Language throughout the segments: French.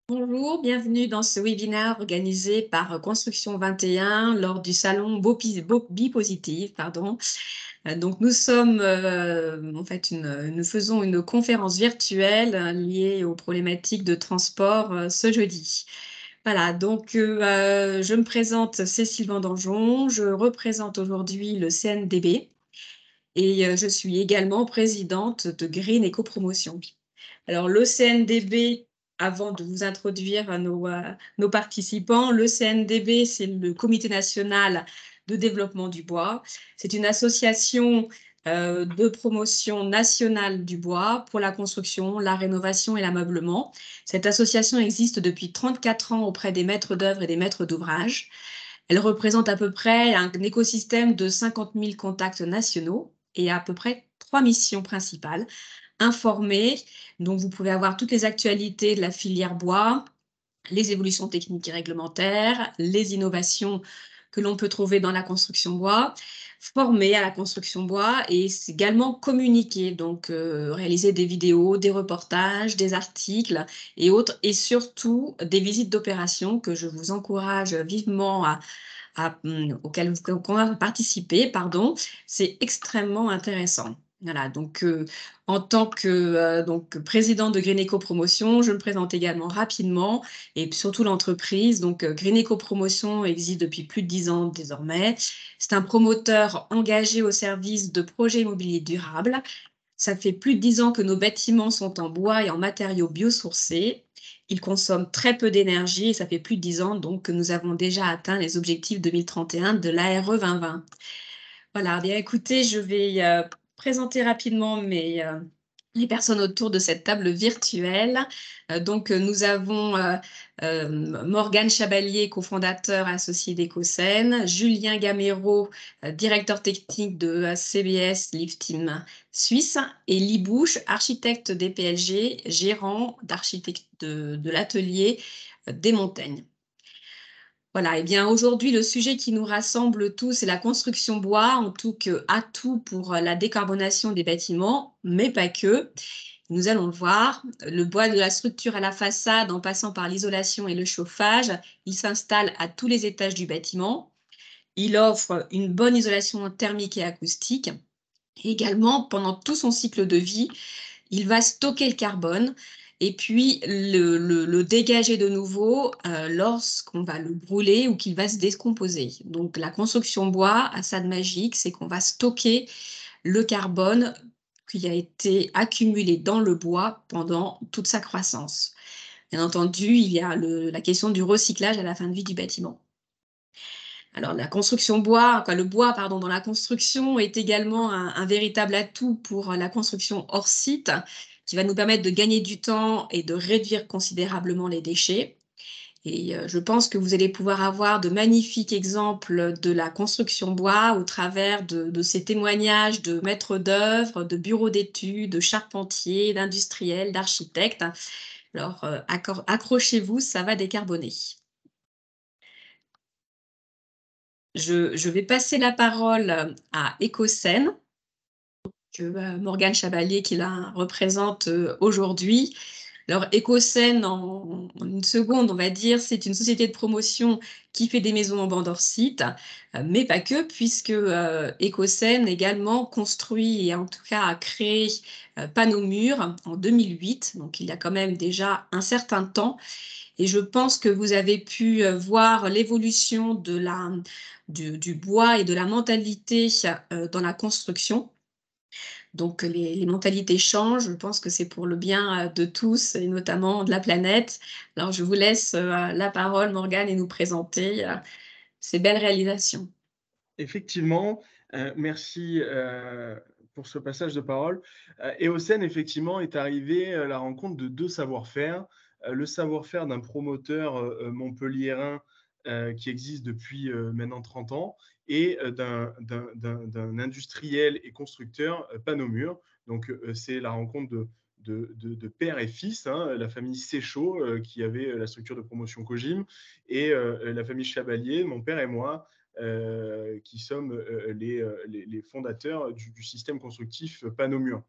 Bonjour, bienvenue dans ce webinaire organisé par Construction 21 lors du salon Bipositive, pardon. Donc nous sommes en fait nous faisons une conférence virtuelle liée aux problématiques de transport ce jeudi. Voilà, donc je me présente Cécile Vendangeon, je représente aujourd'hui le CNDB et je suis également présidente de Green Eco-Promotion. Alors le CNDB, avant de vous introduire à nos participants, le CNDB, c'est le Comité national de développement du bois. C'est une association de promotion nationale du bois pour la construction, la rénovation et l'ameublement. Cette association existe depuis 34 ans auprès des maîtres d'œuvre et des maîtres d'ouvrage. Elle représente à peu près un écosystème de 50 000 contacts nationaux et a à peu près 3 missions principales. Informer, donc vous pouvez avoir toutes les actualités de la filière bois, les évolutions techniques et réglementaires, les innovations que l'on peut trouver dans la construction bois, former à la construction bois et également communiquer, donc réaliser des vidéos, des reportages, des articles et autres, et surtout des visites d'opération que je vous encourage vivement auquel qu'on va participer, pardon. C'est extrêmement intéressant. Voilà, donc en tant que donc présidente de Green Eco Promotion, je me présente également rapidement et surtout l'entreprise. Donc Green Eco Promotion existe depuis plus de 10 ans désormais. C'est un promoteur engagé au service de projets immobiliers durables. Ça fait plus de 10 ans que nos bâtiments sont en bois et en matériaux biosourcés. Ils consomment très peu d'énergie et ça fait plus de 10 ans donc que nous avons déjà atteint les objectifs 2031 de l'ARE 2020. Voilà, bien écoutez, je vais présenter rapidement les personnes autour de cette table virtuelle. Donc, nous avons Morgane Chabalier, cofondateur associé d'Ecocène, Julien Gamero, directeur technique de CBS Live Team Suisse, et Lee Bouche, architecte des PLG, gérant d'architecte de l'atelier des Montagnes. Voilà, et bien aujourd'hui, le sujet qui nous rassemble tous, c'est la construction bois en tout qu'atout pour la décarbonation des bâtiments, mais pas que. Nous allons le voir, le bois de la structure à la façade, en passant par l'isolation et le chauffage, il s'installe à tous les étages du bâtiment. Il offre une bonne isolation thermique et acoustique. Et également, pendant tout son cycle de vie, il va stocker le carbone et puis le dégager de nouveau lorsqu'on va le brûler ou qu'il va se décomposer. Donc la construction bois a ça de magique, c'est qu'on va stocker le carbone qui a été accumulé dans le bois pendant toute sa croissance. Bien entendu, il y a la question du recyclage à la fin de vie du bâtiment. Alors la construction bois, quoi, le bois pardon, dans la construction est également un véritable atout pour la construction hors site, qui va nous permettre de gagner du temps et de réduire considérablement les déchets. Et je pense que vous allez pouvoir avoir de magnifiques exemples de la construction bois au travers de ces témoignages de maîtres d'œuvre, de bureaux d'études, de charpentiers, d'industriels, d'architectes. Alors accrochez-vous, ça va décarboner. Je vais passer la parole à Écosène, que Morgane Chabalier qui la représente aujourd'hui. Alors Écosène, en une seconde, on va dire, c'est une société de promotion qui fait des maisons en bande hors site, mais pas que, puisque Écosène également construit et en tout cas a créé Panomur en 2008, donc il y a quand même déjà un certain temps. Et je pense que vous avez pu voir l'évolution du bois et de la mentalité dans la construction. Donc les mentalités changent, je pense que c'est pour le bien de tous et notamment de la planète. Alors je vous laisse la parole, Morgane, et nous présenter ces belles réalisations. Effectivement, merci, pour ce passage de parole. Eocène, effectivement, est arrivé à la rencontre de 2 savoir-faire. Le savoir-faire d'un promoteur, montpelliérain, qui existe depuis, maintenant 30 ans et d'un industriel et constructeur, Panomur. Donc, c'est la rencontre de père et fils, hein, la famille Séchault, qui avait la structure de promotion Cogim et la famille Chabalier, mon père et moi, qui sommes les fondateurs du système constructif Panomur.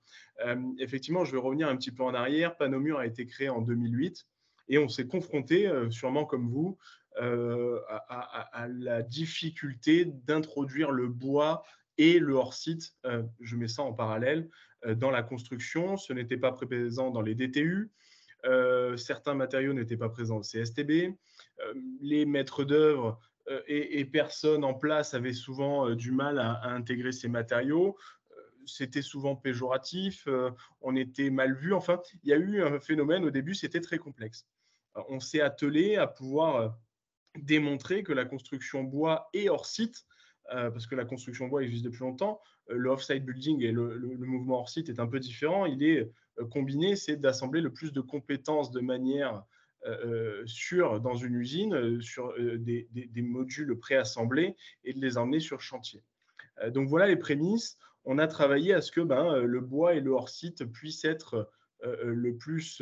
Effectivement, je vais revenir un petit peu en arrière. Panomur a été créé en 2008 et on s'est confronté, sûrement comme vous, à la difficulté d'introduire le bois et le hors-site, je mets ça en parallèle, dans la construction. Ce n'était pas présent dans les DTU, certains matériaux n'étaient pas présents au CSTB, les maîtres d'œuvre et personnes en place avaient souvent du mal à intégrer ces matériaux. C'était souvent péjoratif, on était mal vu. Enfin, il y a eu un phénomène au début, c'était très complexe. On s'est attelé à pouvoir démontrer que la construction bois et hors site, parce que la construction bois existe depuis longtemps, le off-site building et le mouvement hors site est un peu différent. Il est combiné, c'est d'assembler le plus de compétences de manière sûre dans une usine, sur des modules préassemblés et de les emmener sur chantier. Donc voilà les prémices. On a travaillé à ce que le bois et le hors-site puissent être le plus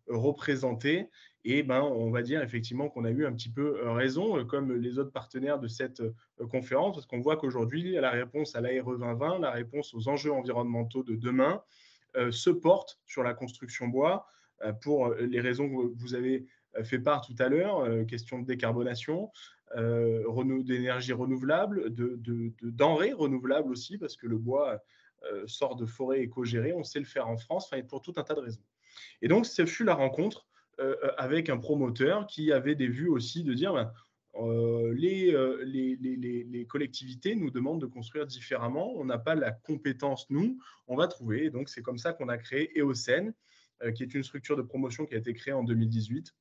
représentés. Et on va dire effectivement qu'on a eu un petit peu raison, comme les autres partenaires de cette conférence, parce qu'on voit qu'aujourd'hui, la réponse à l'ARE 2020, la réponse aux enjeux environnementaux de demain, se porte sur la construction bois, pour les raisons que vous avez fait part tout à l'heure, question de décarbonation, d'énergie renouvelable, de denrées renouvelables aussi, parce que le bois sort de forêts éco-gérées, on sait le faire en France, enfin, pour tout un tas de raisons. Et donc, ce fut la rencontre avec un promoteur qui avait des vues aussi de dire les collectivités nous demandent de construire différemment, on n'a pas la compétence, nous, on va trouver. Et donc, c'est comme ça qu'on a créé EOSEN, qui est une structure de promotion qui a été créée en 2018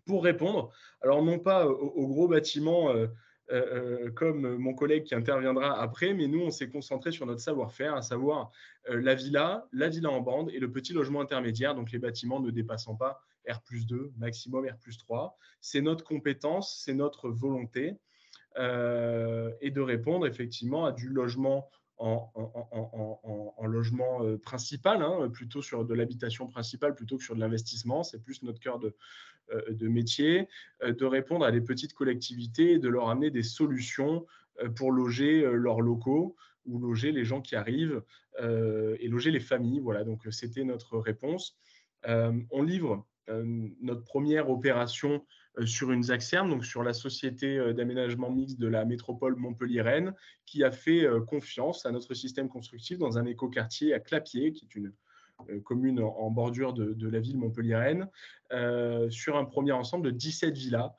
pour répondre, alors non pas aux gros bâtiments comme mon collègue qui interviendra après, mais nous, on s'est concentré sur notre savoir-faire, à savoir la villa en bande et le petit logement intermédiaire, donc les bâtiments ne dépassant pas R+2, maximum R+3. C'est notre compétence, c'est notre volonté, et de répondre effectivement à du logement en logement principal, hein, plutôt sur de l'habitation principale plutôt que sur de l'investissement. C'est plus notre cœur de métier, de répondre à des petites collectivités et de leur amener des solutions pour loger leurs locaux ou loger les gens qui arrivent et loger les familles. Voilà, donc c'était notre réponse. On livre notre première opération sur une ZACSERM, donc sur la société d'aménagement mixte de la métropole Montpellier-Rennes, qui a fait confiance à notre système constructif dans un écoquartier à Clapier, qui est une commune en bordure de la ville Montpellier-Rennes, sur un premier ensemble de 17 villas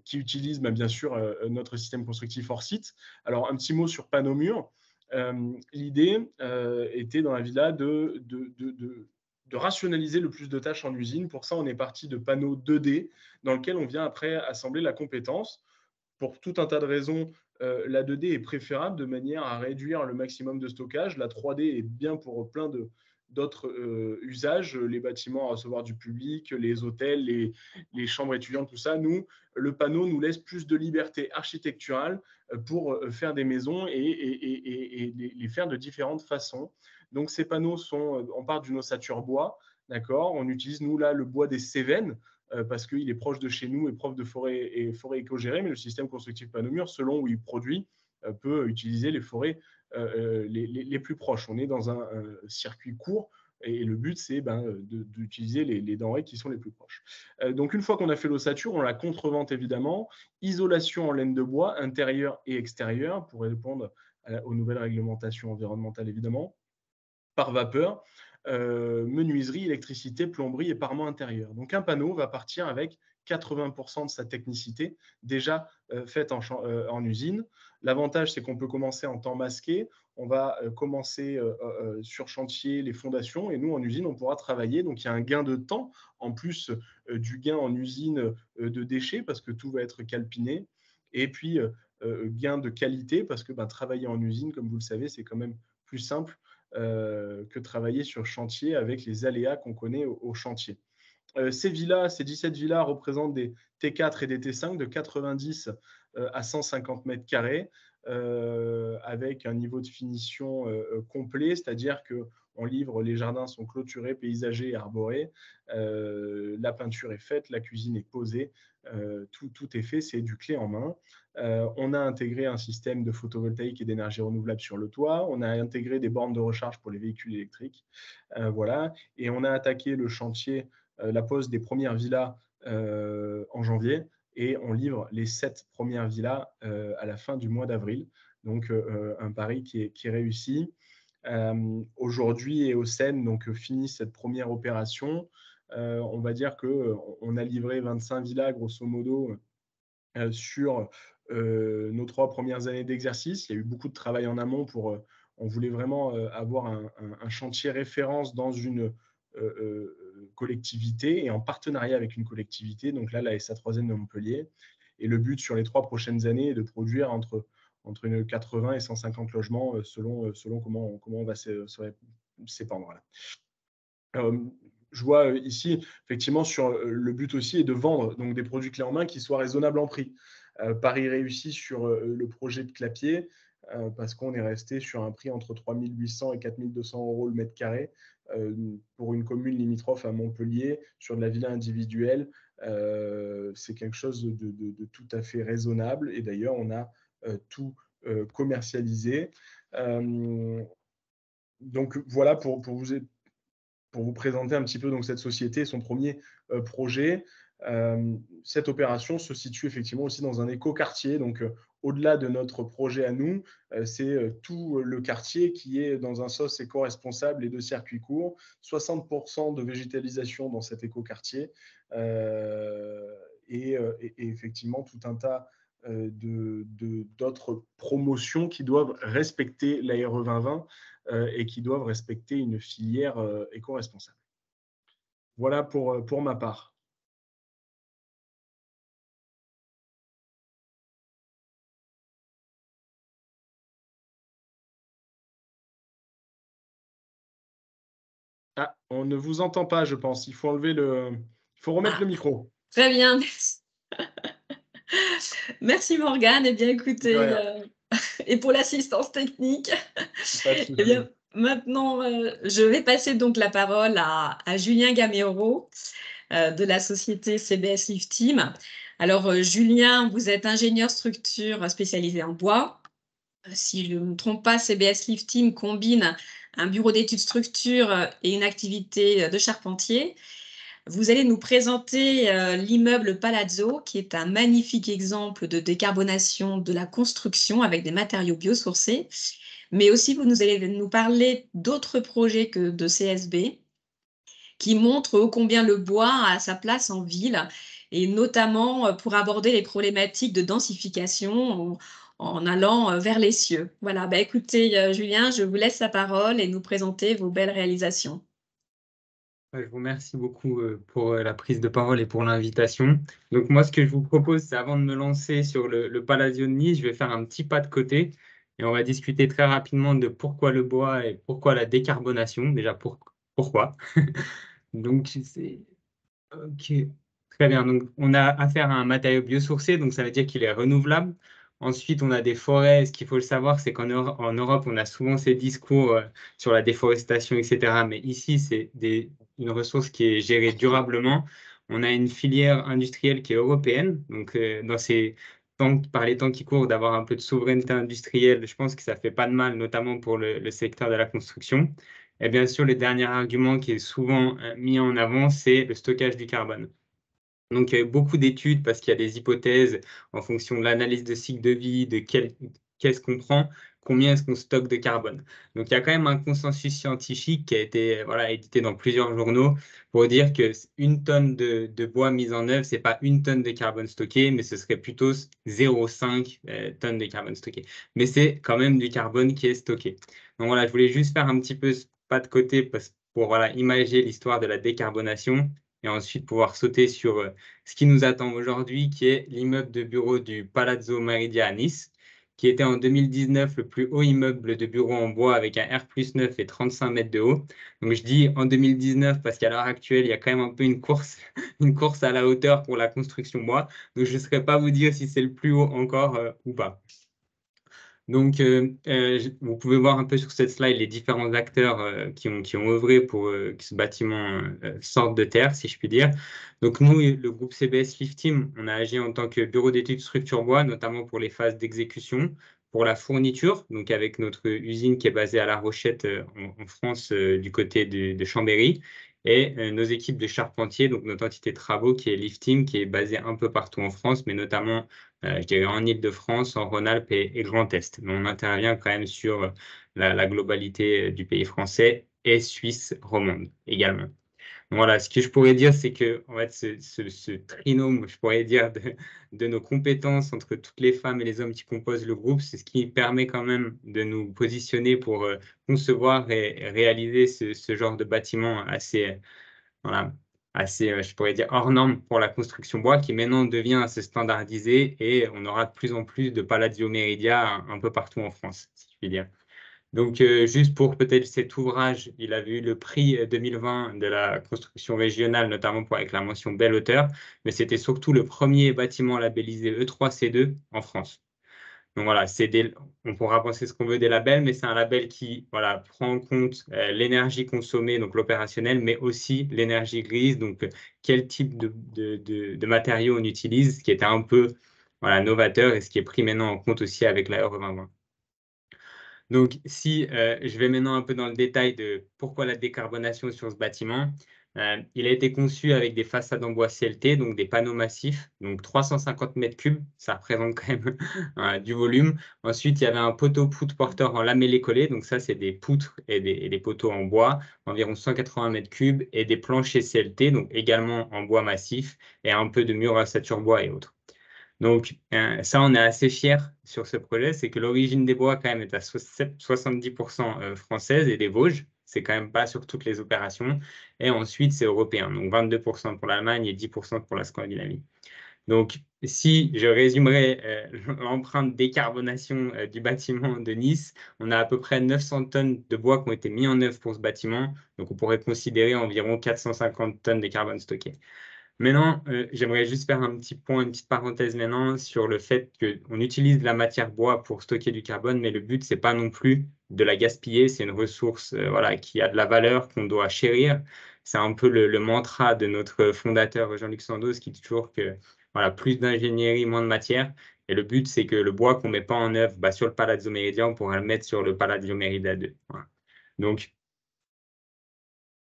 qui utilisent bien sûr notre système constructif hors site. Alors, un petit mot sur panneau mur. L'idée était dans la villa de rationaliser le plus de tâches en usine. Pour ça, on est parti de panneaux 2D dans lesquels on vient après assembler la compétence. Pour tout un tas de raisons, la 2D est préférable de manière à réduire le maximum de stockage. La 3D est bien pour plein d'autres usages, les bâtiments à recevoir du public, les hôtels, les chambres étudiantes, tout ça. Nous, le panneau nous laisse plus de liberté architecturale pour faire des maisons et les faire de différentes façons. Donc ces panneaux sont, on part d'une ossature bois, d'accord. On utilise nous là le bois des Cévennes parce qu'il est proche de chez nous et proche de forêt et forêt éco-gérée, mais le système constructif panneau mur, selon où il produit, peut utiliser les forêts les plus proches. On est dans un circuit court et le but, c'est d'utiliser les denrées qui sont les plus proches. Donc, une fois qu'on a fait l'ossature, on la contrevente évidemment. Isolation en laine de bois, intérieure et extérieure, pour répondre aux nouvelles réglementations environnementales évidemment, par vapeur, menuiserie, électricité, plomberie et parement intérieur. Donc, un panneau va partir avec 80% de sa technicité déjà faite en usine. L'avantage, c'est qu'on peut commencer en temps masqué. On va commencer sur chantier les fondations et nous, en usine, on pourra travailler. Donc, il y a un gain de temps en plus du gain en usine de déchets parce que tout va être calpiné. Et puis, gain de qualité parce que travailler en usine, comme vous le savez, c'est quand même plus simple que travailler sur chantier avec les aléas qu'on connaît au chantier. Ces 17 villas représentent des T4 et des T5 de 90 à 150 mètres carrés, avec un niveau de finition complet, c'est-à-dire qu'on livre, les jardins sont clôturés, paysagers et arborés, la peinture est faite, la cuisine est posée, tout est fait, c'est du clé en main. On a intégré un système de photovoltaïque et d'énergie renouvelable sur le toit, on a intégré des bornes de recharge pour les véhicules électriques, voilà, et on a attaqué le chantier la pose des premières villas en janvier et on livre les 7 premières villas à la fin du mois d'avril. Donc, un pari qui est réussi. Aujourd'hui, Eocène finit cette première opération. On va dire qu'on a livré 25 villas, grosso modo, sur nos 3 premières années d'exercice. Il y a eu beaucoup de travail en amont on voulait vraiment avoir un chantier référence dans une collectivité et en partenariat avec une collectivité, donc là, la SA3N de Montpellier. Et le but sur les 3 prochaines années est de produire entre 80 et 150 logements selon comment on va s'épandre. Je vois ici, effectivement, sur le but aussi est de vendre donc des produits clés en main qui soient raisonnables en prix. Pari réussi sur le projet de Clapier, parce qu'on est resté sur un prix entre 3 800 et 4 200 € le mètre carré pour une commune limitrophe à Montpellier, sur de la villa individuelle. C'est quelque chose de tout à fait raisonnable. Et d'ailleurs, on a tout commercialisé. Donc voilà pour vous présenter un petit peu donc cette société, son premier projet. Cette opération se situe effectivement aussi dans un écoquartier. Donc, au-delà de notre projet à nous, c'est tout le quartier qui est dans un SOS éco-responsable et de circuit court. 60% de végétalisation dans cet écoquartier et effectivement tout un tas d'autres promotions qui doivent respecter l'ARE 2020 et qui doivent respecter une filière éco-responsable. Voilà pour ma part. Ah, on ne vous entend pas, je pense. Il faut remettre le micro. Très bien, merci. Merci Morgane. Eh bien, écoutez, et pour l'assistance technique. Pas de Eh bien, souci. maintenant, je vais passer donc la parole à Julien Gamero de la société CBS Lift Team. Alors, Julien, vous êtes ingénieur structure spécialisé en bois. Si je ne me trompe pas, CBS Lift Team combine un bureau d'études structure et une activité de charpentier. Vous allez nous présenter l'immeuble Palazzo, qui est un magnifique exemple de décarbonation de la construction avec des matériaux biosourcés. Mais aussi, vous allez nous parler d'autres projets que de CSB qui montrent ô combien le bois a sa place en ville et notamment pour aborder les problématiques de densification en allant vers les cieux. Voilà, bah écoutez, Julien, je vous laisse la parole et nous présenter vos belles réalisations. Je vous remercie beaucoup pour la prise de parole et pour l'invitation. Donc moi, ce que je vous propose, c'est avant de me lancer sur le Palazzo de Nice, je vais faire un petit pas de côté et on va discuter très rapidement de pourquoi le bois et pourquoi la décarbonation. Déjà, pourquoi? Donc, c'est OK. Très bien. Donc, on a affaire à un matériau biosourcé, donc ça veut dire qu'il est renouvelable. Ensuite, on a des forêts. Ce qu'il faut le savoir, c'est en Europe, on a souvent ces discours sur la déforestation, etc. Mais ici, c'est une ressource qui est gérée durablement. On a une filière industrielle qui est européenne. Donc, par les temps qui courent, d'avoir un peu de souveraineté industrielle, je pense que ça fait pas de mal, notamment pour le secteur de la construction. Et bien sûr, le dernier argument qui est souvent mis en avant, c'est le stockage du carbone. Donc, il y a eu beaucoup d'études parce qu'il y a des hypothèses en fonction de l'analyse de cycle de vie, de qu'est-ce qu'on prend, combien est-ce qu'on stocke de carbone. Donc, il y a quand même un consensus scientifique qui a été édité dans plusieurs journaux pour dire que une tonne de bois mise en œuvre, c'est pas une tonne de carbone stocké, mais ce serait plutôt 0,5 tonnes de carbone stocké. Mais c'est quand même du carbone qui est stocké. Donc voilà, je voulais juste faire un petit peu ce pas de côté pour imaginer l'histoire de la décarbonation et ensuite pouvoir sauter sur ce qui nous attend aujourd'hui, qui est l'immeuble de bureau du Palazzo Meridia à Nice, qui était en 2019 le plus haut immeuble de bureau en bois avec un R+9 et 35 mètres de haut. Donc je dis en 2019 parce qu'à l'heure actuelle, il y a quand même un peu une course, une course à la hauteur pour la construction bois. Donc je ne saurais pas vous dire si c'est le plus haut encore ou pas. Donc, vous pouvez voir un peu sur cette slide les différents acteurs qui ont œuvré pour que ce bâtiment sorte de terre, si je puis dire. Donc, nous, le groupe CBS Lift Team, on a agi en tant que bureau d'études structure bois, notamment pour les phases d'exécution, pour la fourniture, donc avec notre usine qui est basée à La Rochette en France, du côté de Chambéry, et nos équipes de charpentiers, donc notre entité de travaux qui est Lifteam, qui est basée un peu partout en France, mais notamment je dirais en Île-de-France, en Rhône-Alpes et Grand Est. Mais on intervient quand même sur la globalité du pays français et suisse romande également. Voilà, ce que je pourrais dire, c'est que en fait, ce trinôme, je pourrais dire, de nos compétences entre toutes les femmes et les hommes qui composent le groupe, c'est ce qui permet quand même de nous positionner pour concevoir et réaliser ce genre de bâtiment assez, voilà, assez, je pourrais dire, hors norme pour la construction bois, qui maintenant devient assez standardisé et on aura de plus en plus de Palladio Meridia un peu partout en France, si je puis dire. Donc, juste pour peut-être cet ouvrage, il avait eu le prix 2020 de la construction régionale, notamment avec la mention Belle Hauteur, mais c'était surtout le premier bâtiment labellisé E3C2 en France. Donc voilà, on pourra penser ce qu'on veut des labels, mais c'est un label qui voilà, prend en compte l'énergie consommée, donc l'opérationnel, mais aussi l'énergie grise, donc quel type de matériaux on utilise, ce qui était un peu voilà, novateur et ce qui est pris maintenant en compte aussi avec la RE 2020. Donc, si je vais maintenant un peu dans le détail de pourquoi la décarbonation sur ce bâtiment, il a été conçu avec des façades en bois CLT, donc des panneaux massifs, donc 350 mètres cubes, ça représente quand même du volume. Ensuite, il y avait un poteau poutre porteur en lamellé collé, donc ça, c'est des poutres et des poteaux en bois, environ 180 mètres cubes, et des planchers CLT, donc également en bois massif, et un peu de murs à ossature bois et autres. Donc, ça, on est assez fiers sur ce projet, c'est que l'origine des bois, quand même, est à 70% française et des Vosges. C'est quand même pas sur toutes les opérations. Et ensuite, c'est européen. Donc, 22% pour l'Allemagne et 10% pour la Scandinavie. Donc, si je résumerais l'empreinte décarbonation du bâtiment de Nice, on a à peu près 900 tonnes de bois qui ont été mis en œuvre pour ce bâtiment. Donc, on pourrait considérer environ 450 tonnes de carbone stocké. Maintenant, j'aimerais juste faire un petit point, une petite parenthèse maintenant sur le fait qu'on utilise de la matière bois pour stocker du carbone, mais le but, c'est pas non plus de la gaspiller. C'est une ressource voilà, qui a de la valeur, qu'on doit chérir. C'est un peu le mantra de notre fondateur Jean-Luc Sandoz qui dit toujours que voilà, plus d'ingénierie, moins de matière. Et le but, c'est que le bois qu'on ne met pas en œuvre sur le Palazzo Meridia, on pourra le mettre sur le Palazzo Merida 2. Voilà. Donc,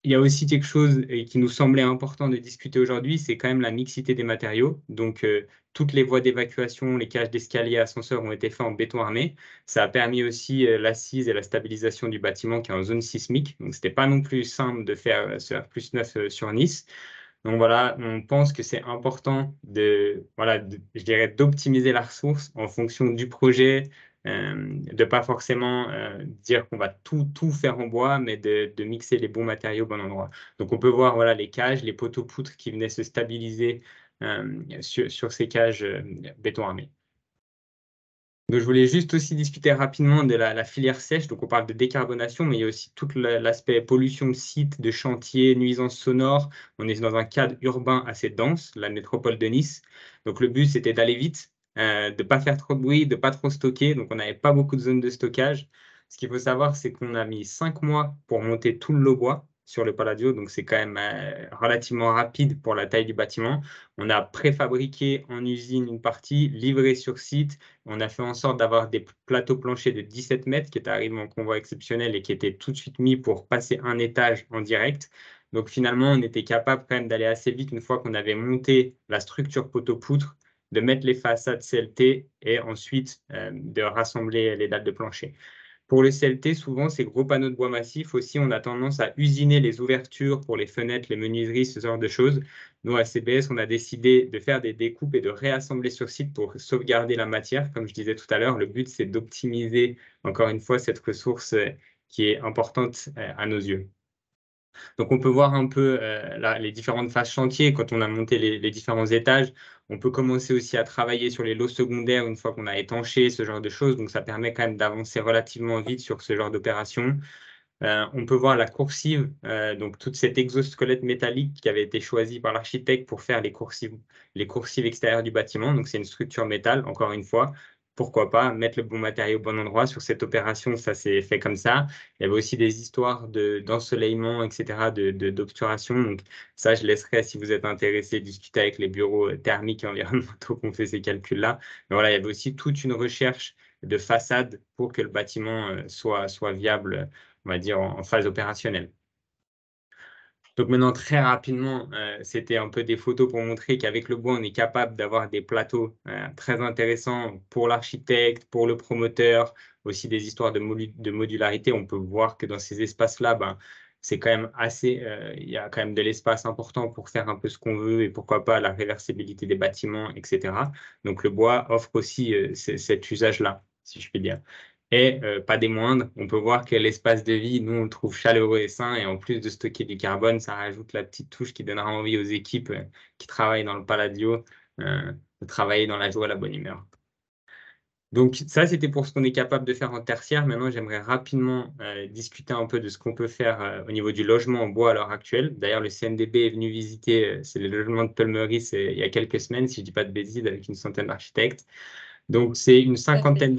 il y a aussi quelque chose qui nous semblait important de discuter aujourd'hui, c'est quand même la mixité des matériaux. Donc, toutes les voies d'évacuation, les cages d'escalier, ascenseurs ont été faits en béton armé. Ça a permis aussi l'assise et la stabilisation du bâtiment qui est en zone sismique. Donc, ce n'était pas non plus simple de faire ce R+9 sur Nice. Donc voilà, on pense que c'est important voilà, je dirais, d'optimiser la ressource en fonction du projet, de pas forcément dire qu'on va tout faire en bois, mais de mixer les bons matériaux au bon endroit. Donc on peut voir voilà, les cages, les poteaux poutres qui venaient se stabiliser sur ces cages béton armé. Donc, je voulais juste aussi discuter rapidement de la filière sèche. Donc, on parle de décarbonation, mais il y a aussi tout l'aspect pollution de site, de chantier, nuisances sonores. On est dans un cadre urbain assez dense, la métropole de Nice. Donc, le but, c'était d'aller vite, de ne pas faire trop de bruit, de ne pas trop stocker. Donc, on n'avait pas beaucoup de zones de stockage. Ce qu'il faut savoir, c'est qu'on a mis 5 mois pour monter tout le lot bois sur le Palladio. Donc, c'est quand même relativement rapide pour la taille du bâtiment. On a préfabriqué en usine une partie, livré sur site. On a fait en sorte d'avoir des plateaux planchers de 17 mètres qui étaient arrivés en convoi exceptionnel et qui étaient tout de suite mis pour passer un étage en direct. Donc finalement, on était capable quand même d'aller assez vite une fois qu'on avait monté la structure poteau-poutre, de mettre les façades CLT et ensuite de rassembler les dalles de plancher. Pour le CLT, souvent, ces gros panneaux de bois massif aussi, on a tendance à usiner les ouvertures pour les fenêtres, les menuiseries, ce genre de choses. Nous, à CBS, on a décidé de faire des découpes et de réassembler sur site pour sauvegarder la matière. Comme je disais tout à l'heure, le but, c'est d'optimiser, encore une fois, cette ressource qui est importante à nos yeux. Donc, on peut voir un peu les différentes phases chantier. Quand on a monté les différents étages, on peut commencer aussi à travailler sur les lots secondaires une fois qu'on a étanché, ce genre de choses. Donc, ça permet quand même d'avancer relativement vite sur ce genre d'opération. On peut voir la coursive, donc toute cette exosquelette métallique qui avait été choisi par l'architecte pour faire les coursives extérieures du bâtiment. Donc, c'est une structure métal, encore une fois. Pourquoi pas mettre le bon matériau au bon endroit sur cette opération, ça s'est fait comme ça. Il y avait aussi des histoires d'ensoleillement, etc., d'obturation. Donc, ça, je laisserai, si vous êtes intéressé, discuter avec les bureaux thermiques et environnementaux qui ont fait ces calculs-là. Mais voilà, il y avait aussi toute une recherche de façade pour que le bâtiment soit viable, on va dire, en phase opérationnelle. Donc maintenant, très rapidement, c'était un peu des photos pour montrer qu'avec le bois, on est capable d'avoir des plateaux très intéressants pour l'architecte, pour le promoteur, aussi des histoires de modularité. On peut voir que dans ces espaces-là, ben, c'est quand même assez, il y a quand même de l'espace important pour faire un peu ce qu'on veut et pourquoi pas la réversibilité des bâtiments, etc. Donc le bois offre aussi cet usage-là, si je puis dire. Et pas des moindres, on peut voir que l'espace de vie, nous, on le trouve chaleureux et sain. Et en plus de stocker du carbone, ça rajoute la petite touche qui donnera envie aux équipes qui travaillent dans le Palladio de travailler dans la joie et la bonne humeur. Donc ça, c'était pour ce qu'on est capable de faire en tertiaire. Maintenant, j'aimerais rapidement discuter un peu de ce qu'on peut faire au niveau du logement en bois à l'heure actuelle. D'ailleurs, le CNDB est venu visiter, c'est le logement de Pelmeris il y a quelques semaines, si je ne dis pas de bêtises, avec une centaine d'architectes. Donc, c'est une cinquantaine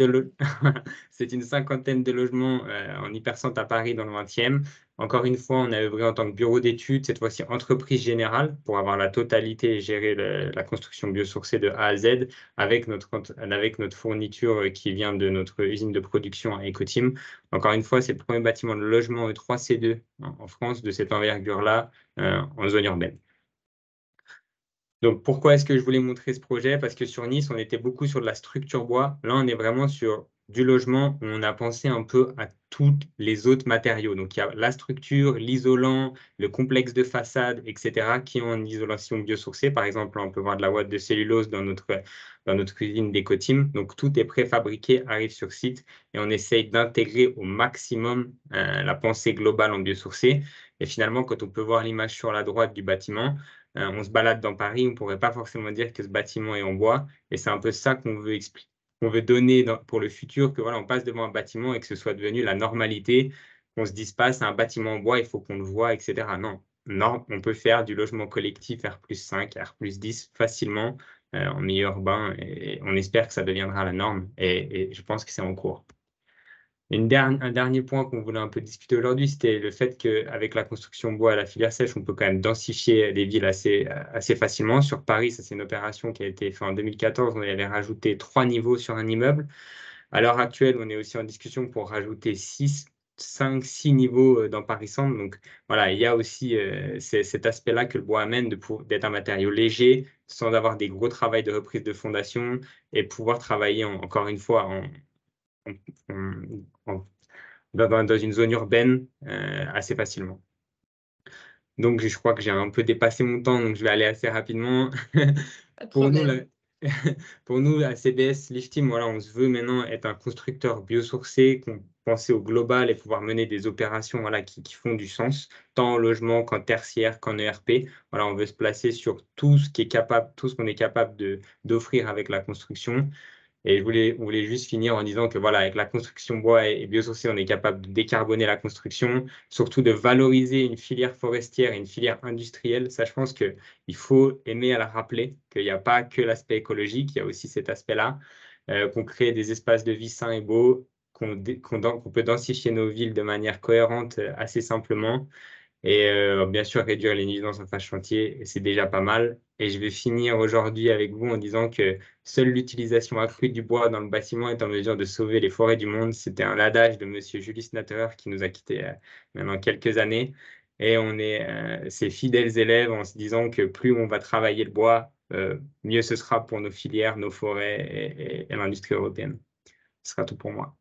c'est une cinquantaine de logements en hypercentre à Paris dans le 20e. Encore une fois, on a œuvré en tant que bureau d'études, cette fois-ci entreprise générale, pour avoir la totalité et gérer la construction biosourcée de A à Z avec notre fourniture qui vient de notre usine de production à Ecoteam. Encore une fois, c'est le premier bâtiment de logement E3C2 en France de cette envergure-là en zone urbaine. Donc, pourquoi est-ce que je voulais montrer ce projet? Parce que sur Nice, on était beaucoup sur de la structure bois. Là, on est vraiment sur du logement où on a pensé un peu à tous les autres matériaux. Donc, il y a la structure, l'isolant, le complexe de façade, etc., qui ont une isolation biosourcée. Par exemple, on peut voir de la ouate de cellulose dans notre usine d'Ecoteam. Donc, tout est préfabriqué, arrive sur site et on essaye d'intégrer au maximum la pensée globale en biosourcé. Et finalement, quand on peut voir l'image sur la droite du bâtiment, on se balade dans Paris, on ne pourrait pas forcément dire que ce bâtiment est en bois. Et c'est un peu ça qu'on veut expliquer, qu'on veut donner pour le futur, que voilà, on passe devant un bâtiment et que ce soit devenu la normalité, qu'on ne se dise pas c'est un bâtiment en bois, il faut qu'on le voit, etc. Non, non, on peut faire du logement collectif R+5, R+10 facilement en milieu urbain et on espère que ça deviendra la norme et je pense que c'est en cours. Un dernier point qu'on voulait un peu discuter aujourd'hui, c'était le fait qu'avec la construction bois à la filière sèche, on peut quand même densifier les villes assez facilement. Sur Paris, ça c'est une opération qui a été faite en 2014, on y avait rajouté 3 niveaux sur un immeuble. À l'heure actuelle, on est aussi en discussion pour rajouter 5, 6 niveaux dans Paris Centre. Donc voilà, il y a aussi cet aspect-là que le bois amène d'être un matériau léger, sans avoir des gros travaux de reprise de fondation et pouvoir travailler encore une fois dans une zone urbaine assez facilement. Donc, je crois que j'ai un peu dépassé mon temps, donc je vais aller assez rapidement. Pas de Pour nous, problème. pour nous, à CBS Lift Team, voilà, on se veut maintenant être un constructeur biosourcé, penser au global et pouvoir mener des opérations voilà, qui font du sens, tant en logement qu'en tertiaire, qu'en ERP. Voilà, on veut se placer sur tout ce qu'on est capable d'offrir avec la construction. Et on voulait juste finir en disant que voilà, avec la construction bois et biosourcée, on est capable de décarboner la construction, surtout de valoriser une filière forestière et une filière industrielle. Ça, je pense qu'il faut aimer à la rappeler qu'il n'y a pas que l'aspect écologique, il y a aussi cet aspect-là, qu'on crée des espaces de vie sains et beaux, qu'on peut densifier nos villes de manière cohérente assez simplement. Et bien sûr, réduire les nuisances en phase chantier, c'est déjà pas mal. Et je vais finir aujourd'hui avec vous en disant que seule l'utilisation accrue du bois dans le bâtiment est en mesure de sauver les forêts du monde. C'était un adage de Monsieur Julius Natterer qui nous a quittés maintenant quelques années. Et on est ses fidèles élèves en se disant que plus on va travailler le bois, mieux ce sera pour nos filières, nos forêts et l'industrie européenne. Ce sera tout pour moi.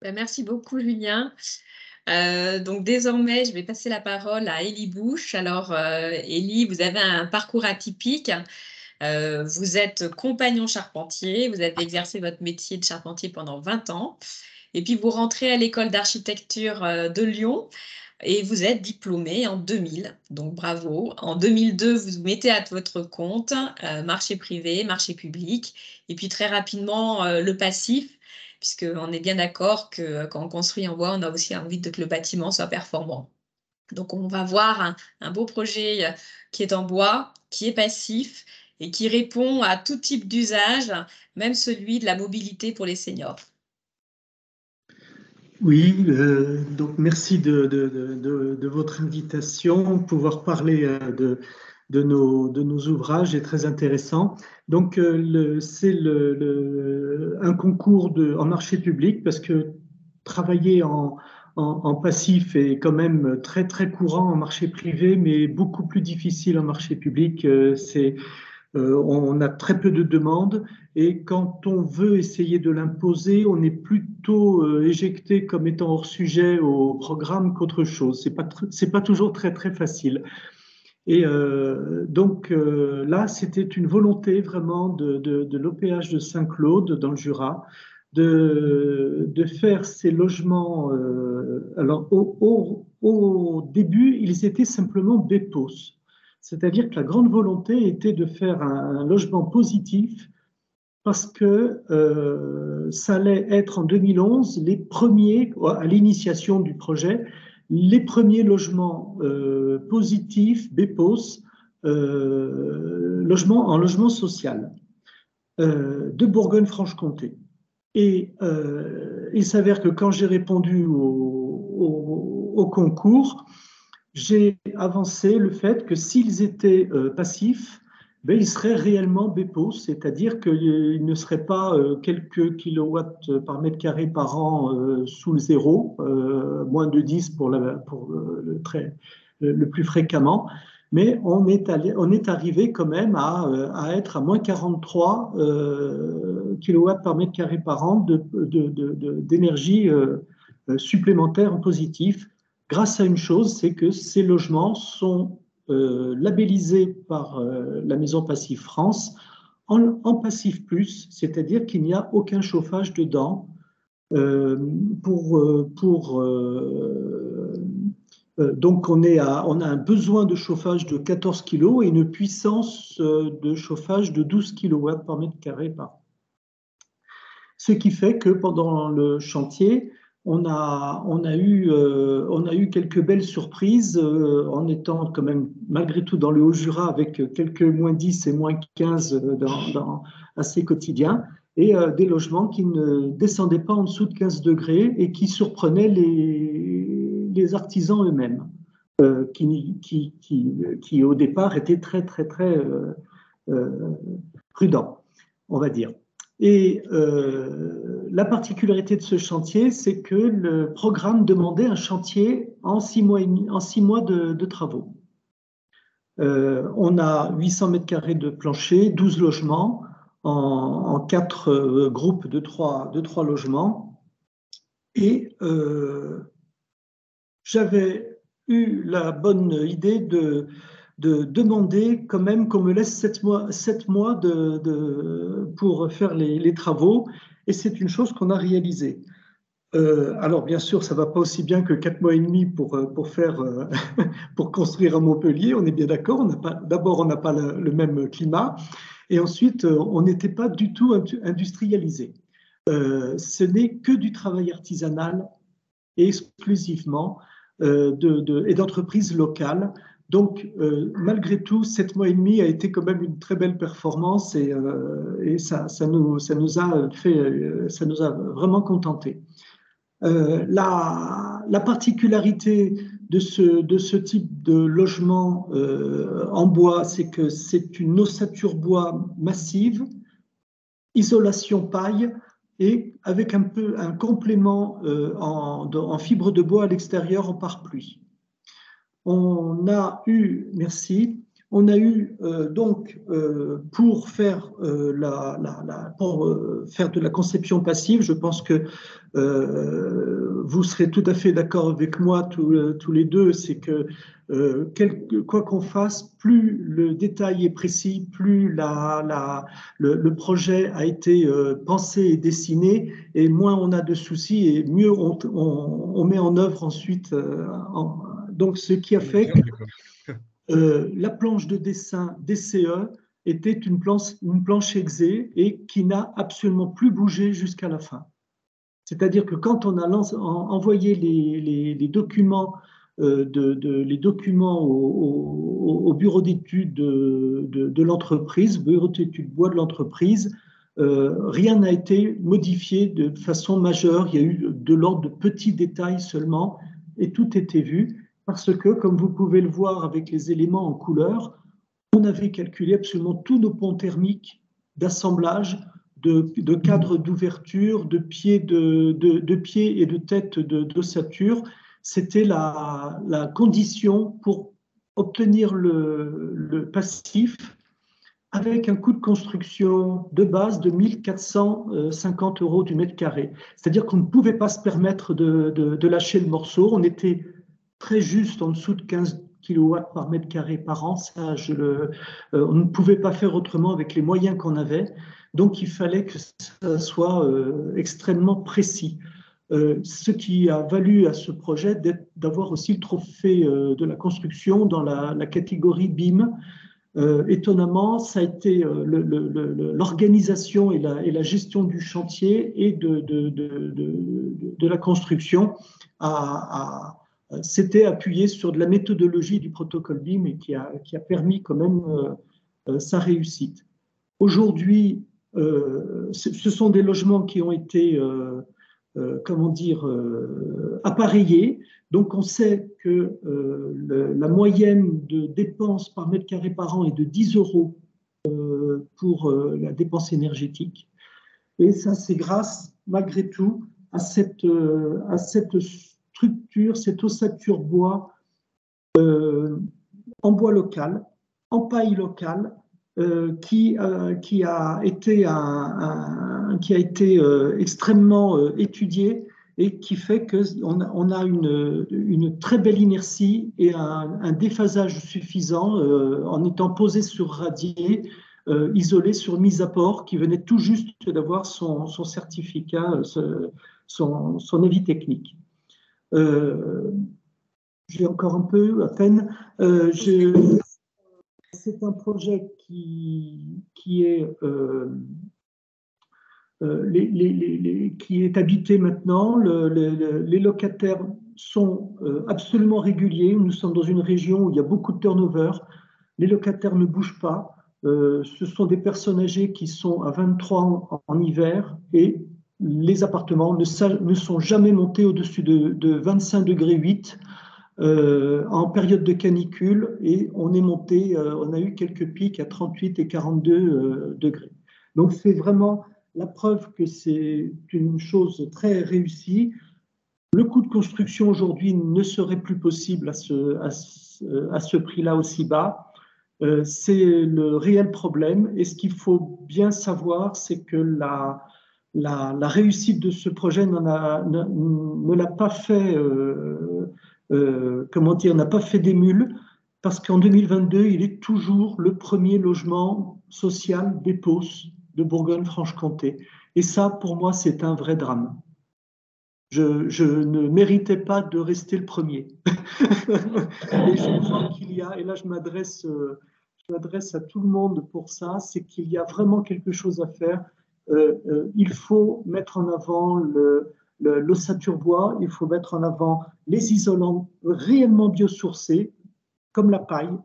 Ben, merci beaucoup, Julien. Donc désormais, je vais passer la parole à Élie Bouche. Alors, Élie, vous avez un parcours atypique. Vous êtes compagnon charpentier, vous avez exercé votre métier de charpentier pendant 20 ans, et puis vous rentrez à l'école d'architecture de Lyon et vous êtes diplômé en 2000. Donc bravo. En 2002, vous vous mettez à votre compte, marché privé, marché public, et puis très rapidement le passif, puisqu'on est bien d'accord que quand on construit en bois, on a aussi envie que le bâtiment soit performant. Donc, on va voir un beau projet qui est en bois, qui est passif et qui répond à tout type d'usage, même celui de la mobilité pour les seniors. Oui, donc merci de votre invitation. Pouvoir parler de nos ouvrages est très intéressant. Donc, c'est un concours en marché public parce que travailler en passif est quand même très très courant en marché privé, mais beaucoup plus difficile en marché public. On a très peu de demandes et quand on veut essayer de l'imposer, on est plutôt éjecté comme étant hors sujet au programme qu'autre chose. C'est pas toujours très très facile. Et donc là, c'était une volonté vraiment de l'OPH de Saint-Claude dans le Jura de faire ces logements. Alors au début, ils étaient simplement BEPOS. C'est-à-dire que la grande volonté était de faire un logement positif parce que ça allait être en 2011 les premiers, à l'initiation du projet, les premiers logements positifs, BEPOS, en logement social de Bourgogne-Franche-Comté. Et il s'avère que quand j'ai répondu au concours, j'ai avancé le fait que s'ils étaient passifs, ben, ils seraient réellement BEPOS, c'est-à-dire qu'ils ne seraient pas quelques kilowatts par mètre carré par an sous le zéro, moins de 10 pour le plus fréquemment, mais on est arrivé quand même à être à moins 43 kilowatts par mètre carré par an d'énergie supplémentaire en positif, grâce à une chose, c'est que ces logements sont labellisés par la Maison Passive France en Passif Plus, c'est-à-dire qu'il n'y a aucun chauffage dedans. Donc on a un besoin de chauffage de 14 kg et une puissance de chauffage de 12 kW par mètre carré par an. Ce qui fait que pendant le chantier, on a eu quelques belles surprises en étant quand même malgré tout dans le Haut-Jura avec quelques moins 10 et moins 15 assez quotidiens et des logements qui ne descendaient pas en dessous de 15 degrés et qui surprenaient les artisans eux-mêmes qui au départ étaient très très très prudents, on va dire. Et la particularité de ce chantier, c'est que le programme demandait un chantier en 6 mois, de travaux. On a 800 mètres carrés de plancher, 12 logements en 4 groupes de 3 logements. Et j'avais eu la bonne idée de demander quand même qu'on me laisse 7 mois pour faire les travaux, et c'est une chose qu'on a réalisée. Alors bien sûr, ça ne va pas aussi bien que 4 mois et demi pour construire à Montpellier, on est bien d'accord. D'abord, on n'a pas le même climat, et ensuite, on n'était pas du tout industrialisé. Ce n'est que du travail artisanal et exclusivement et d'entreprises locales. Donc, malgré tout, 7 mois et demi a été quand même une très belle performance et ça nous a vraiment contentés. La particularité de ce type de logement en bois, c'est que c'est une ossature bois massive, isolation paille, et avec un complément en fibre de bois à l'extérieur en pare-pluie. On a eu donc pour faire de la conception passive, je pense que vous serez tout à fait d'accord avec moi tous les deux, c'est que quoi qu'on fasse, plus le détail est précis, plus le projet a été pensé et dessiné, et moins on a de soucis et mieux on met en œuvre ensuite. Donc, ce qui a fait que la planche de dessin DCE était une planche exé et qui n'a absolument plus bougé jusqu'à la fin. C'est-à-dire que quand on a envoyé les documents, au bureau d'études de l'entreprise, bureau d'études bois de l'entreprise, rien n'a été modifié de façon majeure. Il y a eu de l'ordre de petits détails seulement et tout était vu. Parce que, comme vous pouvez le voir avec les éléments en couleur, on avait calculé absolument tous nos ponts thermiques d'assemblage de cadre d'ouverture, de pieds et de tête d'ossature. C'était la condition pour obtenir le passif avec un coût de construction de base de 1 450 € du mètre carré. C'est-à-dire qu'on ne pouvait pas se permettre de lâcher le morceau. On était très juste en dessous de 15 kW par mètre carré par an. Ça, on ne pouvait pas faire autrement avec les moyens qu'on avait. Donc, il fallait que ça soit extrêmement précis. Ce qui a valu à ce projet d'avoir aussi le trophée de la construction dans la catégorie BIM. Étonnamment, ça a été l'organisation et la gestion du chantier et de la construction s'était appuyé sur de la méthodologie du protocole BIM et qui a permis quand même sa réussite. Aujourd'hui, ce sont des logements qui ont été appareillés. Donc, on sait que la moyenne de dépenses par mètre carré par an est de 10 € pour la dépense énergétique. Et ça, c'est grâce, malgré tout, à cette structure, cette ossature bois en bois local, en paille locale, qui a été extrêmement étudié et qui fait qu'on a une très belle inertie et un déphasage suffisant en étant posé sur radier, isolé sur mise à port, qui venait tout juste d'avoir son certificat, son avis technique. J'ai encore un peu, à peine. C'est un projet qui est habité maintenant. Les locataires sont absolument réguliers. Nous sommes dans une région où il y a beaucoup de turnover. Les locataires ne bougent pas. Ce sont des personnes âgées qui sont à 23 ans en hiver et les appartements ne sont jamais montés au-dessus de 25,8 degrés en période de canicule et on est monté, on a eu quelques pics à 38 et 42 degrés. Donc c'est vraiment la preuve que c'est une chose très réussie. Le coût de construction aujourd'hui ne serait plus possible à ce prix-là aussi bas. C'est le réel problème et ce qu'il faut bien savoir, c'est que la réussite de ce projet ne l'a pas fait n'a pas fait d'émule, parce qu'en 2022, il est toujours le premier logement social d'EPOS de Bourgogne-Franche-Comté. Et ça, pour moi, c'est un vrai drame. Je ne méritais pas de rester le premier. Et je crois qu'il y a, et là je m'adresse à tout le monde pour ça, c'est qu'il y a vraiment quelque chose à faire. Il faut mettre en avant l'ossature bois, il faut mettre en avant les isolants réellement biosourcés, comme la paille,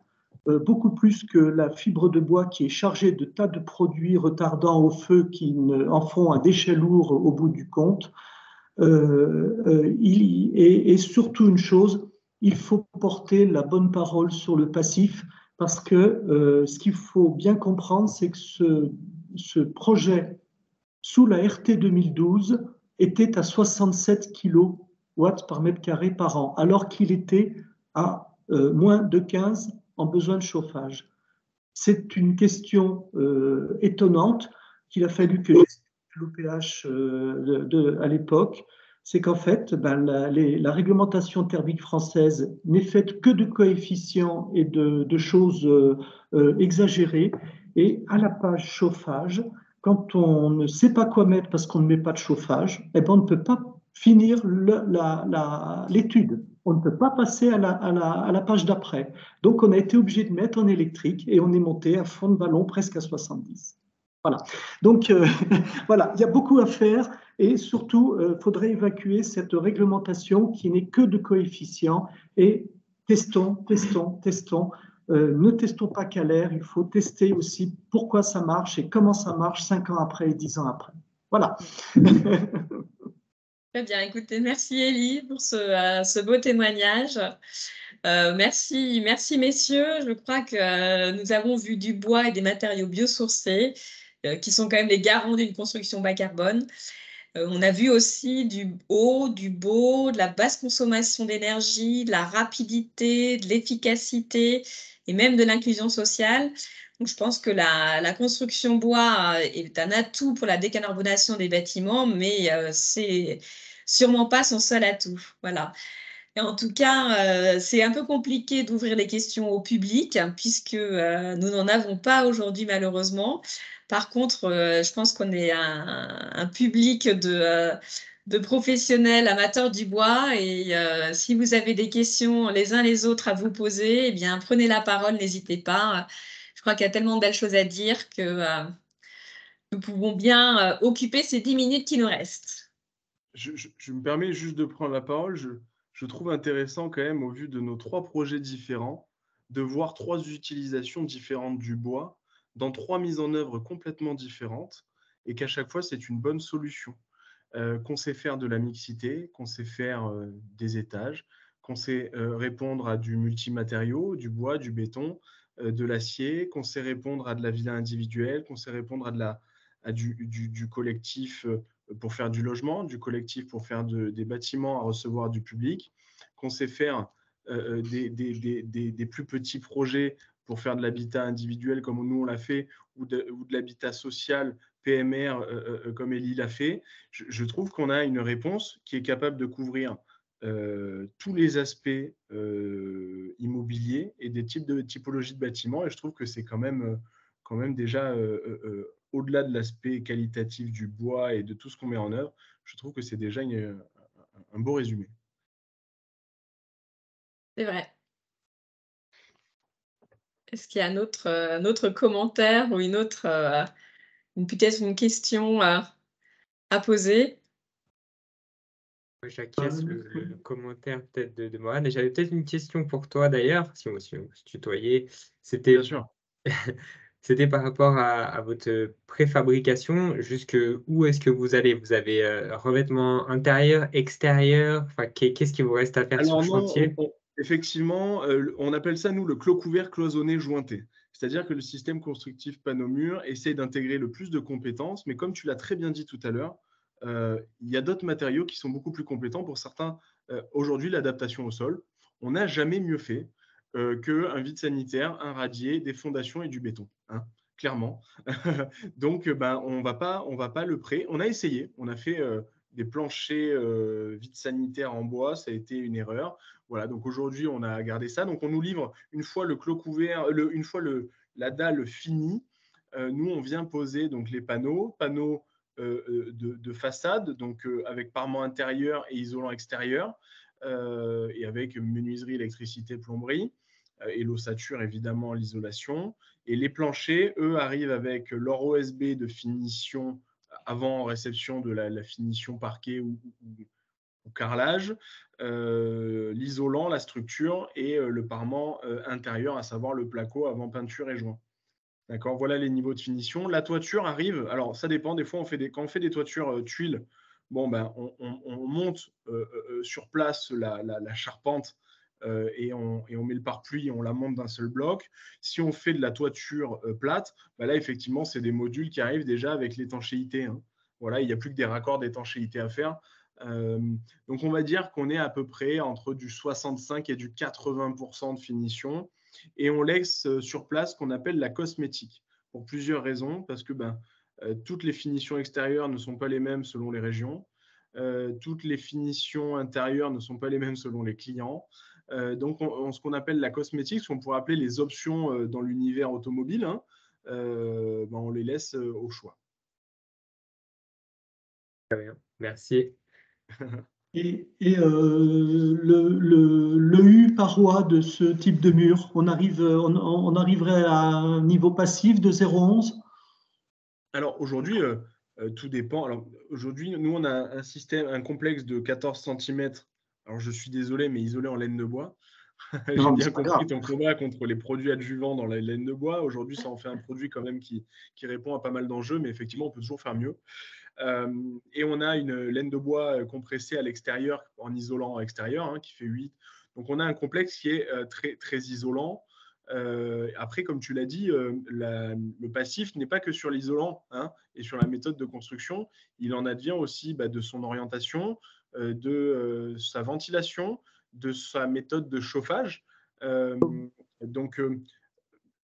beaucoup plus que la fibre de bois qui est chargée de tas de produits retardants au feu qui en font un déchet lourd au bout du compte. Et surtout une chose, il faut porter la bonne parole sur le passif, parce que ce qu'il faut bien comprendre, c'est que ce projet, sous la RT 2012, était à 67 kW par mètre carré par an, alors qu'il était à moins de 15 en besoin de chauffage. C'est une question étonnante qu'il a fallu que l'OPH à l'époque, c'est qu'en fait, la réglementation thermique française n'est faite que de coefficients et de choses exagérées. Et à la page chauffage, quand on ne sait pas quoi mettre parce qu'on ne met pas de chauffage, eh ben on ne peut pas finir l'étude. On ne peut pas passer à la page d'après. Donc, on a été obligé de mettre en électrique et on est monté à fond de ballon presque à 70. Voilà. Donc, voilà, il y a beaucoup à faire et surtout, il faudrait évacuer cette réglementation qui n'est que de coefficients et testons. Ne testons pas qu'à l'air, il faut tester aussi pourquoi ça marche et comment ça marche 5 ans après et 10 ans après. Voilà. Très bien, écoutez, merci Élie pour ce beau témoignage. Merci messieurs. Je crois que nous avons vu du bois et des matériaux biosourcés. qui sont quand même les garants d'une construction bas carbone. On a vu aussi du haut, du beau, de la basse consommation d'énergie, de la rapidité, de l'efficacité et même de l'inclusion sociale. Donc, je pense que la construction bois est un atout pour la décarbonation des bâtiments, mais c'est sûrement pas son seul atout. Voilà. Et en tout cas, c'est un peu compliqué d'ouvrir les questions au public, puisque nous n'en avons pas aujourd'hui, malheureusement. Par contre, je pense qu'on est un public de professionnels amateurs du bois. Et si vous avez des questions les uns les autres à vous poser, eh bien, prenez la parole, n'hésitez pas. Je crois qu'il y a tellement de belles choses à dire que nous pouvons bien occuper ces 10 minutes qui nous restent. Je me permets juste de prendre la parole. Je trouve intéressant quand même, au vu de nos 3 projets différents, de voir 3 utilisations différentes du bois dans 3 mises en œuvre complètement différentes et qu'à chaque fois, c'est une bonne solution. Qu'on sait faire de la mixité, qu'on sait faire des étages, qu'on sait répondre à du multimatériau, du bois, du béton, de l'acier, qu'on sait répondre à de la villa individuelle, qu'on sait répondre à du collectif pour faire du logement, du collectif pour faire des bâtiments à recevoir du public, qu'on sait faire des plus petits projets pour faire de l'habitat individuel comme nous on l'a fait, ou de l'habitat social PMR comme Elie l'a fait. Je trouve qu'on a une réponse qui est capable de couvrir tous les aspects immobiliers et des types de typologies de bâtiments. Et je trouve que c'est quand même déjà au-delà de l'aspect qualitatif du bois et de tout ce qu'on met en œuvre, je trouve que c'est déjà un beau résumé. C'est vrai. Est-ce qu'il y a un autre commentaire ou peut-être une question à poser? J'acquiesce le commentaire peut-être de Morane. Et j'avais peut-être une question pour toi d'ailleurs, si on se tutoyait. Bien sûr. C'était par rapport à votre préfabrication. Jusque où est-ce que vous allez? Vous avez revêtement intérieur, extérieur? Enfin, qu'est-ce qui vous reste à faire sur Alors le non, chantier? effectivement, on appelle ça, nous, le clos couvert cloisonné jointé. C'est-à-dire que le système constructif panneau-mur essaie d'intégrer le plus de compétences, mais comme tu l'as très bien dit tout à l'heure, il y a d'autres matériaux qui sont beaucoup plus compétents. Pour certains, aujourd'hui, l'adaptation au sol, on n'a jamais mieux fait qu'un vide sanitaire, un radier, des fondations et du béton, hein, clairement. Donc, on va pas le prêt. On a essayé, on a fait des planchers vides sanitaires en bois, ça a été une erreur. Voilà, donc aujourd'hui, on a gardé ça. Donc, on nous livre une fois le clos couvert, une fois la dalle finie. Nous, on vient poser donc les panneaux de façade, donc avec parement intérieur et isolant extérieur, et avec menuiserie, électricité, plomberie, et l'ossature, évidemment, l'isolation. Et les planchers, eux, arrivent avec leur OSB de finition avant réception de la finition parquet ou carrelage, l'isolant, la structure et le parement intérieur, à savoir le placo avant peinture et joint. D'accord, voilà les niveaux de finition. La toiture arrive, alors ça dépend, des fois quand on fait des toitures tuiles, bon, on monte sur place la charpente et on met le pare-pluie et on la monte d'un seul bloc. Si on fait de la toiture plate, là effectivement c'est des modules qui arrivent déjà avec l'étanchéité, hein. Voilà, il n'y a plus que des raccords d'étanchéité à faire. Donc on va dire qu'on est à peu près entre du 65 et du 80% de finition. Et on laisse sur place ce qu'on appelle la cosmétique, pour plusieurs raisons, parce que toutes les finitions extérieures ne sont pas les mêmes selon les régions, toutes les finitions intérieures ne sont pas les mêmes selon les clients. Donc, ce qu'on appelle la cosmétique, ce qu'on pourrait appeler les options dans l'univers automobile, hein, on les laisse au choix. Très bien, merci. Et le U parois de ce type de mur, on arriverait à un niveau passif de 0,11? Alors aujourd'hui, tout dépend. Alors aujourd'hui, nous, on a un complexe de 14 cm. Alors je suis désolé, mais isolé en laine de bois. J'ai bien compris ton combat contre les produits adjuvants dans la laine de bois. Aujourd'hui, ça en fait un produit quand même qui répond à pas mal d'enjeux, mais effectivement, on peut toujours faire mieux. Et on a une laine de bois compressée à l'extérieur, en isolant extérieur, hein, qui fait 8. Donc on a un complexe qui est très, très isolant. Après, comme tu l'as dit, le passif n'est pas que sur l'isolant et sur la méthode de construction. Il en advient aussi de son orientation, de sa ventilation, de sa méthode de chauffage. Donc,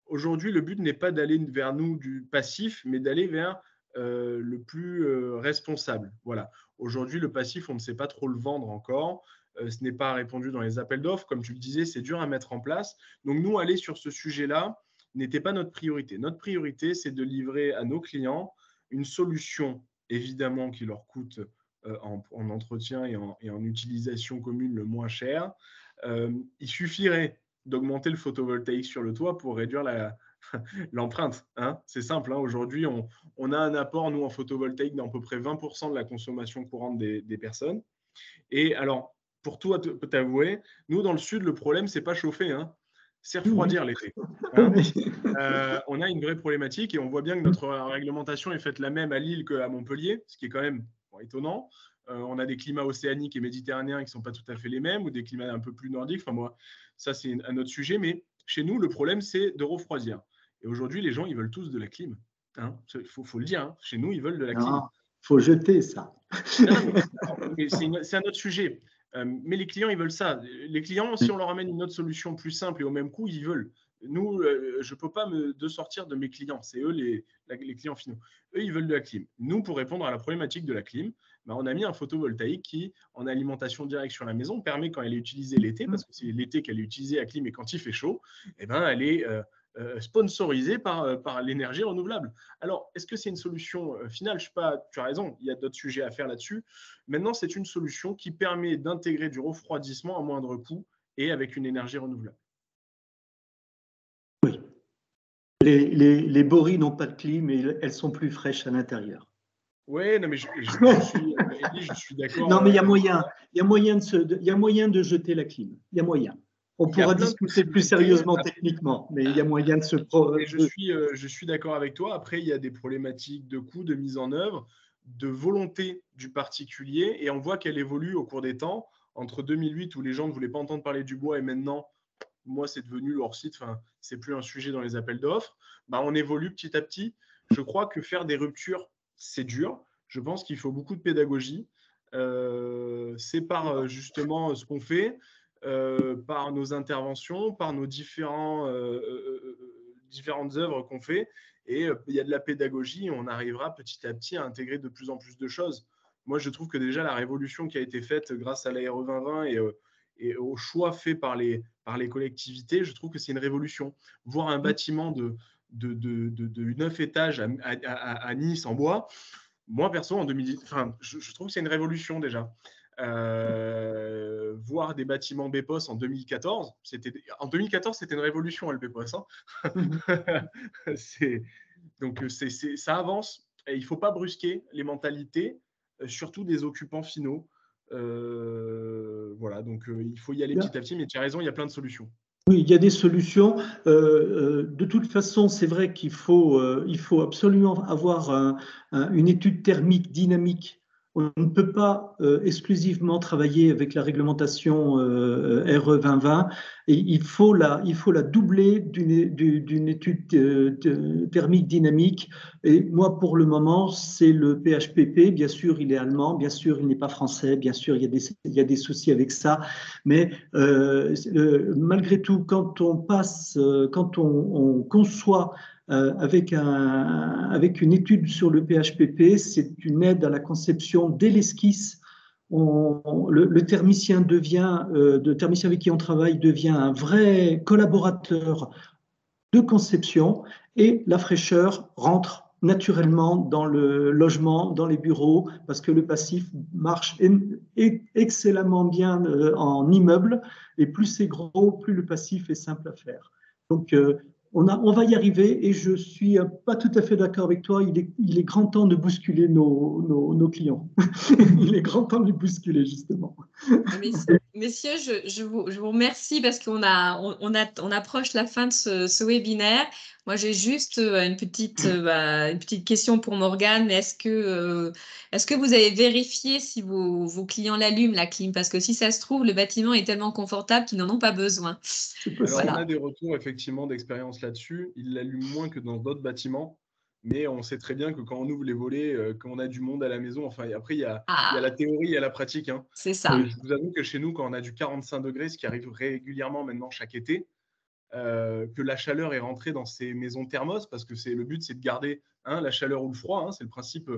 aujourd'hui, le but n'est pas d'aller vers nous du passif, mais d'aller vers le plus responsable. Voilà. Aujourd'hui, le passif, on ne sait pas trop le vendre encore. Ce n'est pas répondu dans les appels d'offres. Comme tu le disais, c'est dur à mettre en place. Donc, nous, aller sur ce sujet-là n'était pas notre priorité. Notre priorité, c'est de livrer à nos clients une solution, évidemment, qui leur coûte en entretien et en utilisation commune le moins cher. Il suffirait d'augmenter le photovoltaïque sur le toit pour réduire l'empreinte. C'est simple. Aujourd'hui, on a un apport, nous, en photovoltaïque d'à peu près 20% de la consommation courante des personnes. Et alors, pour tout t'avouer, nous, dans le sud, le problème, c'est pas chauffer, c'est refroidir l'été. On a une vraie problématique et on voit bien que notre réglementation est faite la même à Lille qu'à Montpellier, ce qui est quand même étonnant. On a des climats océaniques et méditerranéens qui ne sont pas tout à fait les mêmes ou des climats un peu plus nordiques. Enfin, moi, ça, c'est un autre sujet. Mais chez nous, le problème, c'est de refroidir. Et aujourd'hui, les gens, ils veulent tous de la clim. Faut le dire. Chez nous, ils veulent de la clim. Il faut jeter ça. C'est un autre sujet. Mais les clients, ils veulent ça. Les clients, si on leur amène une autre solution plus simple et au même coût, ils veulent. Nous, je ne peux pas me sortir de mes clients. C'est eux les clients finaux. Eux, ils veulent de la clim. Nous, pour répondre à la problématique de la clim, on a mis un photovoltaïque qui, en alimentation directe sur la maison, permet, quand elle est utilisée l'été, parce que c'est l'été qu'elle est utilisée à clim et quand il fait chaud, elle est sponsorisée par l'énergie renouvelable. Alors, est-ce que c'est une solution finale? Je sais pas, tu as raison, il y a d'autres sujets à faire là-dessus. Maintenant, c'est une solution qui permet d'intégrer du refroidissement à moindre coût et avec une énergie renouvelable. Oui. Les boris n'ont pas de clim et elles sont plus fraîches à l'intérieur. Oui, non, mais je suis d'accord. Non, mais il y a moyen. Il y a moyen de jeter la clim. Il y a moyen. On pourra discuter plus sérieusement techniquement, mais il y a moyen de se... Je suis d'accord avec toi. Après, il y a des problématiques de coût, de mise en œuvre, de volonté du particulier, et on voit qu'elle évolue au cours des temps. Entre 2008, où les gens ne voulaient pas entendre parler du bois, et maintenant, moi, c'est devenu hors site, c'est plus un sujet dans les appels d'offres. On évolue petit à petit. Je crois que faire des ruptures, c'est dur. Je pense qu'il faut beaucoup de pédagogie. C'est par justement ce qu'on fait, par nos interventions, par nos différentes œuvres qu'on fait. Et il y a de la pédagogie. On arrivera petit à petit à intégrer de plus en plus de choses. Moi, je trouve que déjà la révolution qui a été faite grâce à l'ARE 2020 et au choix fait par les collectivités, je trouve que c'est une révolution. Voir un bâtiment de 9 étages à Nice en bois, moi perso en 2010, je trouve que c'est une révolution déjà. Voir des bâtiments BEPOS en 2014, c'était une révolution, le BEPOS. Donc ça avance et il ne faut pas brusquer les mentalités, surtout des occupants finaux. Voilà, donc il faut y aller petit à petit, mais tu as raison, il y a plein de solutions. Oui, il y a des solutions. De toute façon, c'est vrai qu'il faut absolument avoir une étude thermique dynamique. On ne peut pas exclusivement travailler avec la réglementation RE 2020. Et il faut la doubler d'une étude thermique dynamique. Et moi, pour le moment, c'est le PHPP. Bien sûr, il est allemand. Bien sûr, il n'est pas français. Bien sûr, il y a des soucis avec ça. Mais malgré tout, quand on conçoit avec une étude sur le PHPP, c'est une aide à la conception dès l'esquisse. Le thermicien avec qui on travaille devient un vrai collaborateur de conception et la fraîcheur rentre naturellement dans le logement, dans les bureaux, parce que le passif marche excellemment bien en immeuble, et plus c'est gros, plus le passif est simple à faire. Donc, on va y arriver, et je ne suis pas tout à fait d'accord avec toi, il est grand temps de bousculer nos clients. Il est grand temps de les bousculer, justement. messieurs, je vous remercie parce qu'on on approche la fin de ce webinaire. Moi, j'ai juste une petite question pour Morgane. Est-ce que vous avez vérifié si vos clients l'allument, la clim? Parce que si ça se trouve, le bâtiment est tellement confortable qu'ils n'en ont pas besoin. Alors, on Voilà. a des retours effectivement d'expérience là-dessus. Ils l'allument moins que dans d'autres bâtiments, mais on sait très bien que quand on ouvre les volets, quand on a du monde à la maison, enfin, après, il y a la théorie, il y a la pratique. Hein. C'est ça. Je vous avoue que chez nous, quand on a du 45 degrés, ce qui arrive régulièrement maintenant chaque été, que la chaleur est rentrée dans ces maisons thermos, parce que le but, c'est de garder la chaleur ou le froid, c'est le principe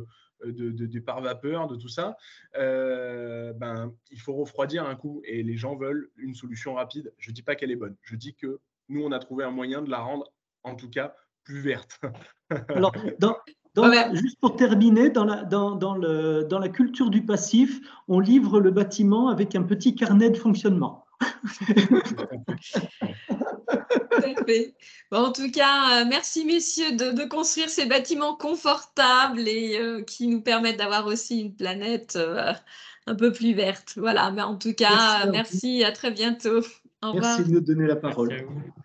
des pare-vapeur, de tout ça. Il faut refroidir un coup, et les gens veulent une solution rapide. Je ne dis pas qu'elle est bonne, je dis que nous, on a trouvé un moyen de la rendre, en tout cas, plus verte. Alors, juste pour terminer, dans la culture du passif, on livre le bâtiment avec un petit carnet de fonctionnement. Tout à fait. Bon, en tout cas, merci messieurs de construire ces bâtiments confortables et qui nous permettent d'avoir aussi une planète un peu plus verte. Voilà, mais en tout cas, merci, à très bientôt. Au revoir. Merci de nous donner la parole. Merci à vous.